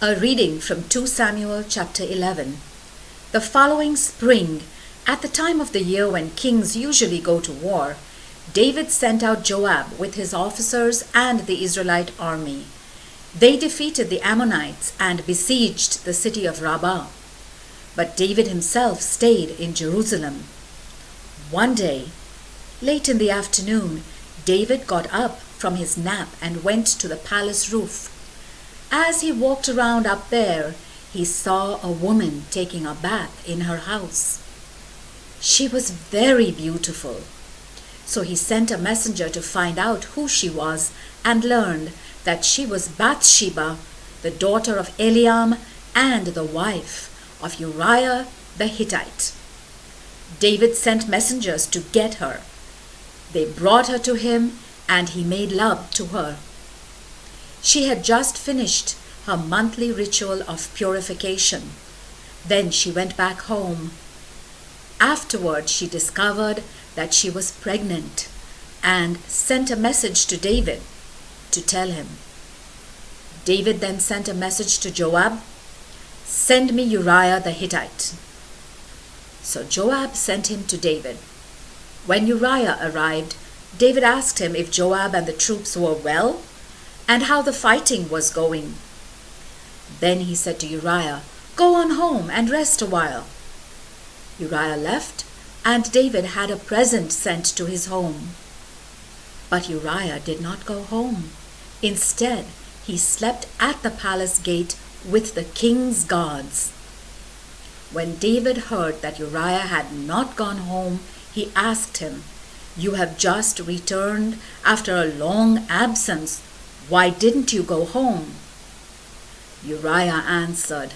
A reading from 2 Samuel chapter 11. The following spring, at the time of the year when kings usually go to war, David sent out Joab with his officers and the Israelite army. They defeated the Ammonites and besieged the city of Rabbah. But David himself stayed in Jerusalem. One day, late in the afternoon, David got up from his nap and went to the palace roof. As he walked around up there, he saw a woman taking a bath in her house. She was very beautiful. So he sent a messenger to find out who she was and learned that she was Bathsheba, the daughter of Eliam and the wife of Uriah the Hittite. David sent messengers to get her. They brought her to him and he made love to her. She had just finished her monthly ritual of purification. Then she went back home. Afterward, she discovered that she was pregnant and sent a message to David to tell him. David then sent a message to Joab, "Send me Uriah the Hittite." So Joab sent him to David. When Uriah arrived, David asked him if Joab and the troops were well and how the fighting was going. Then he said to Uriah, "Go on home and rest a while." Uriah left, and David had a present sent to his home. But Uriah did not go home. Instead, he slept at the palace gate with the king's guards. When David heard that Uriah had not gone home, he asked him, "You have just returned after a long absence. Why didn't you go home?" Uriah answered,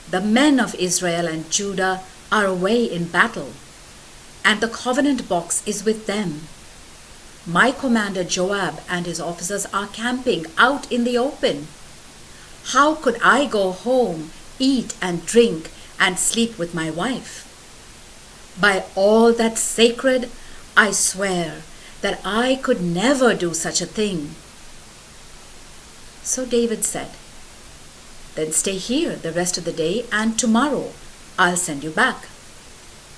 "The men of Israel and Judah are away in battle, and the covenant box is with them. My commander Joab and his officers are camping out in the open. How could I go home, eat and drink, and sleep with my wife? By all that's sacred, I swear that I could never do such a thing." So David said, "Then stay here the rest of the day, and tomorrow I'll send you back."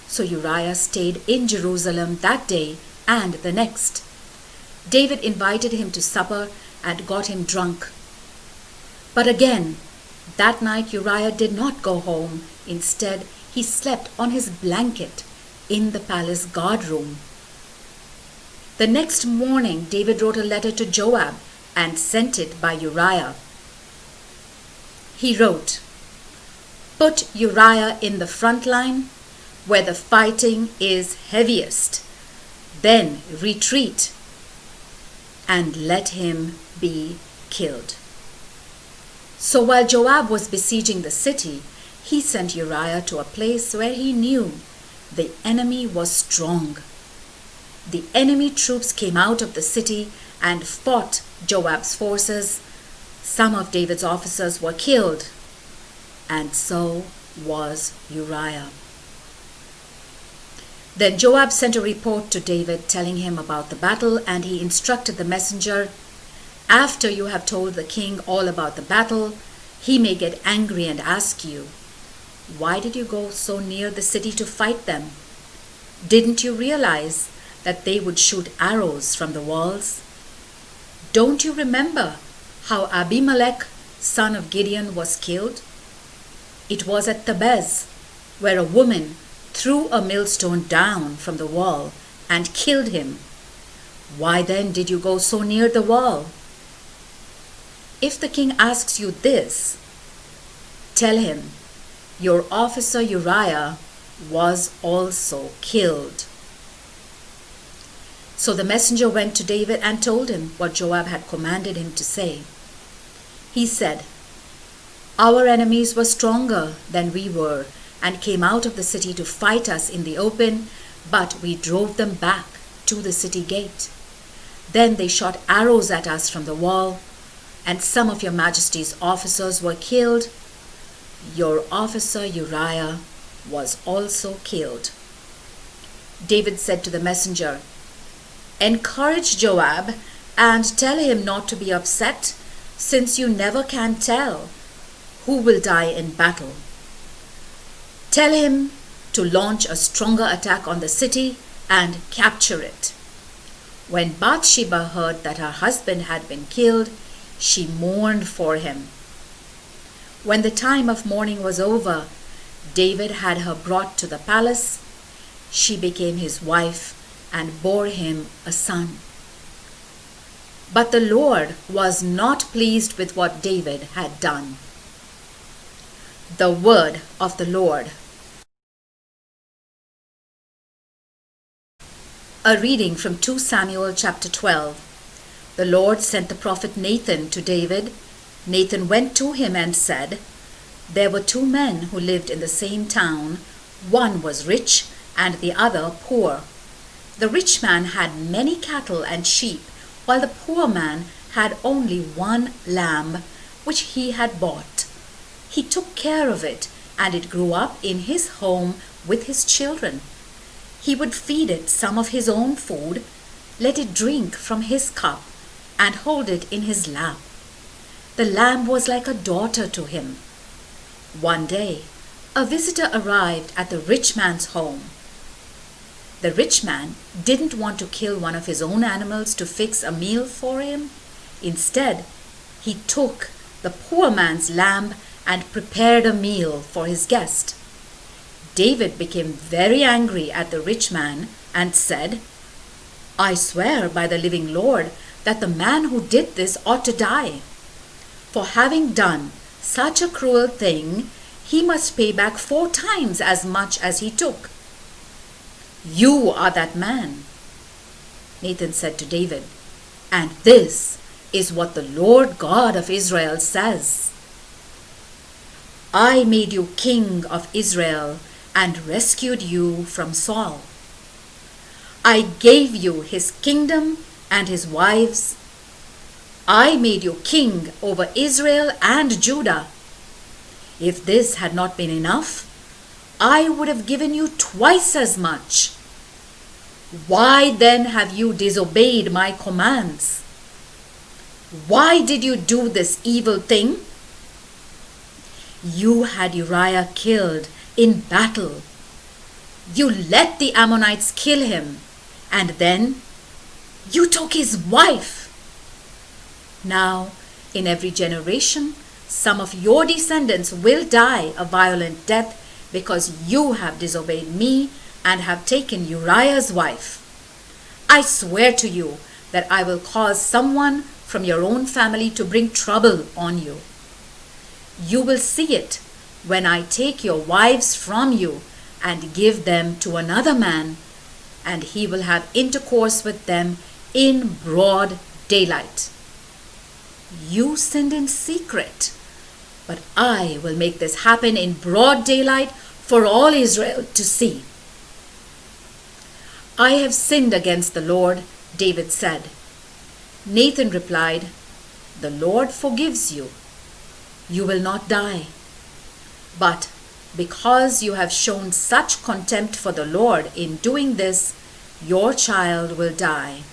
So Uriah stayed in Jerusalem that day and the next. David invited him to supper and got him drunk. But again, that night Uriah did not go home. Instead, he slept on his blanket in the palace guardroom. The next morning, David wrote a letter to Joab and sent it by Uriah. He wrote, "Put Uriah in the front line where the fighting is heaviest. Then retreat and let him be killed." So while Joab was besieging the city, he sent Uriah to a place where he knew the enemy was strong. The enemy troops came out of the city and fought Joab's forces. Some of David's officers were killed, and so was Uriah. Then Joab sent a report to David telling him about the battle, and he instructed the messenger, "After you have told the king all about the battle, he may get angry and ask you, 'Why did you go so near the city to fight them? Didn't you realize that they would shoot arrows from the walls? Don't you remember how Abimelech, son of Gideon, was killed? It was at Thebez, where a woman threw a millstone down from the wall and killed him. Why then did you go so near the wall?' If the king asks you this, tell him, 'Your officer Uriah was also killed.'" So the messenger went to David and told him what Joab had commanded him to say. He said, "Our enemies were stronger than we were and came out of the city to fight us in the open, but we drove them back to the city gate. Then they shot arrows at us from the wall, and some of your majesty's officers were killed. Your officer Uriah was also killed." David said to the messenger, "Encourage Joab and tell him not to be upset, since you never can tell who will die in battle. Tell him to launch a stronger attack on the city and capture it." When Bathsheba heard that her husband had been killed, she mourned for him. When the time of mourning was over, David had her brought to the palace. She became his wife and bore him a son. But the Lord was not pleased with what David had done. The word of the Lord. A reading from 2 Samuel chapter 12. The Lord sent the prophet Nathan to David. Nathan went to him and said, "There were two men who lived in the same town. One was rich and the other poor. The rich man had many cattle and sheep, while the poor man had only one lamb, which he had bought. He took care of it, and it grew up in his home with his children. He would feed it some of his own food, let it drink from his cup, and hold it in his lap. The lamb was like a daughter to him. One day, a visitor arrived at the rich man's home. The rich man didn't want to kill one of his own animals to fix a meal for him. Instead, he took the poor man's lamb and prepared a meal for his guest. David became very angry at the rich man and said, "I swear by the living Lord that the man who did this ought to die. For having done such a cruel thing, he must pay back 4 times as much as he took." "You are that man," Nathan said to David, "and this is what the Lord God of Israel says. I made you king of Israel and rescued you from Saul. I gave you his kingdom and his wives. I made you king over Israel and Judah. If this had not been enough, I would have given you twice as much. Why then have you disobeyed my commands? Why did you do this evil thing? You had Uriah killed in battle. You let the Ammonites kill him, and then you took his wife. Now, in every generation, some of your descendants will die a violent death because you have disobeyed me and have taken Uriah's wife. I swear to you that I will cause someone from your own family to bring trouble on you. You will see it when I take your wives from you and give them to another man, and he will have intercourse with them in broad daylight. You sinned in secret, but I will make this happen in broad daylight for all Israel to see." "I have sinned against the Lord," David said. Nathan replied, "The Lord forgives you. You will not die. But because you have shown such contempt for the Lord in doing this, your child will die."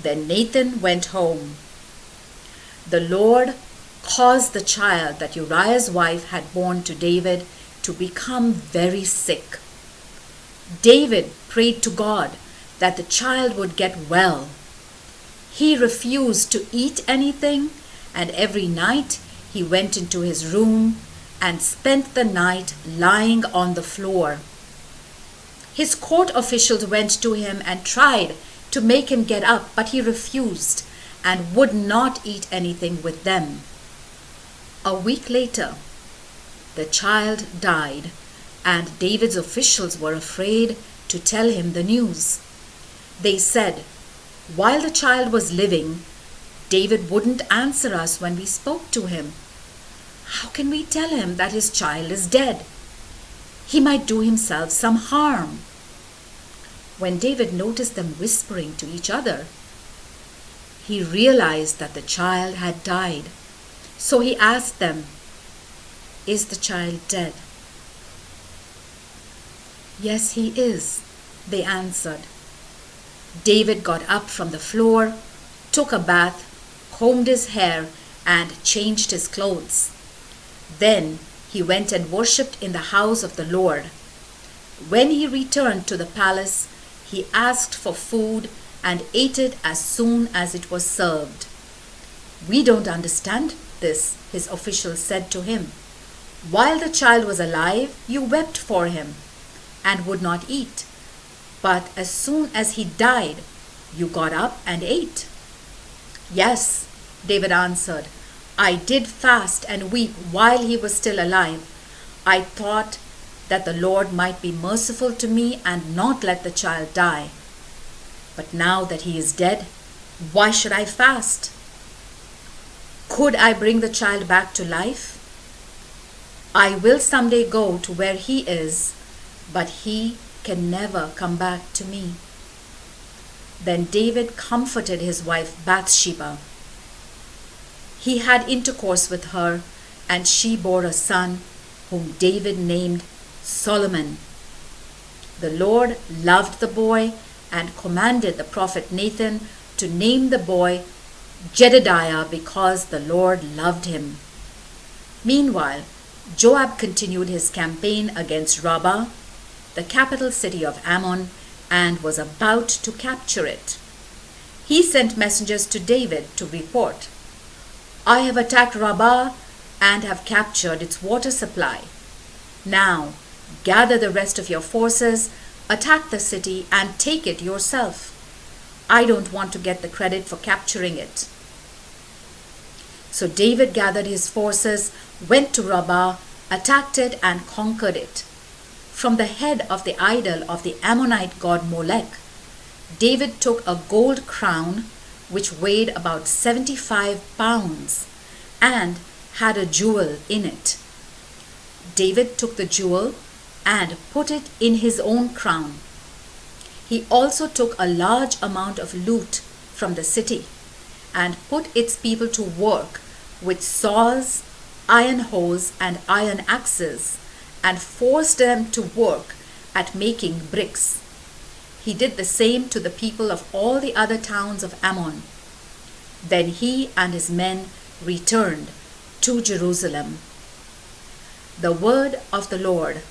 Then Nathan went home. The Lord caused the child that Uriah's wife had borne to David to become very sick. David prayed to God that the child would get well. He refused to eat anything, and every night he went into his room and spent the night lying on the floor. His court officials went to him and tried to make him get up, but he refused and would not eat anything with them. A week later, the child died, and David's officials were afraid to tell him the news. They said, "While the child was living, David wouldn't answer us when we spoke to him. How can we tell him that his child is dead? He might do himself some harm." When David noticed them whispering to each other, he realized that the child had died. So he asked them, "Is the child dead?" "Yes, he is," they answered. David got up from the floor, took a bath, combed his hair, and changed his clothes. Then he went and worshipped in the house of the Lord. When he returned to the palace, he asked for food and ate it as soon as it was served. "We don't understand this," his officials said to him. "While the child was alive, you wept for him and would not eat. But as soon as he died, you got up and ate." "Yes," David answered, "I did fast and weep while he was still alive. I thought that the Lord might be merciful to me and not let the child die. But now that he is dead, why should I fast? Could I bring the child back to life? I will someday go to where he is, but he can never come back to me." Then David comforted his wife Bathsheba. He had intercourse with her, and she bore a son, whom David named Solomon. The Lord loved the boy and commanded the prophet Nathan to name the boy Jedediah because the Lord loved him. Meanwhile, Joab continued his campaign against Rabbah, the capital city of Ammon, and was about to capture it. He sent messengers to David to report, "I have attacked Rabbah and have captured its water supply. Now, gather the rest of your forces, attack the city, and take it yourself. I don't want to get the credit for capturing it." So David gathered his forces, went to Rabbah, attacked it, and conquered it. From the head of the idol of the Ammonite god Molech, David took a gold crown which weighed about 75 pounds and had a jewel in it. David took the jewel and put it in his own crown. He also took a large amount of loot from the city and put its people to work with saws, iron hoes, and iron axes, and forced them to work at making bricks. He did the same to the people of all the other towns of Ammon. Then he and his men returned to Jerusalem. The word of the Lord.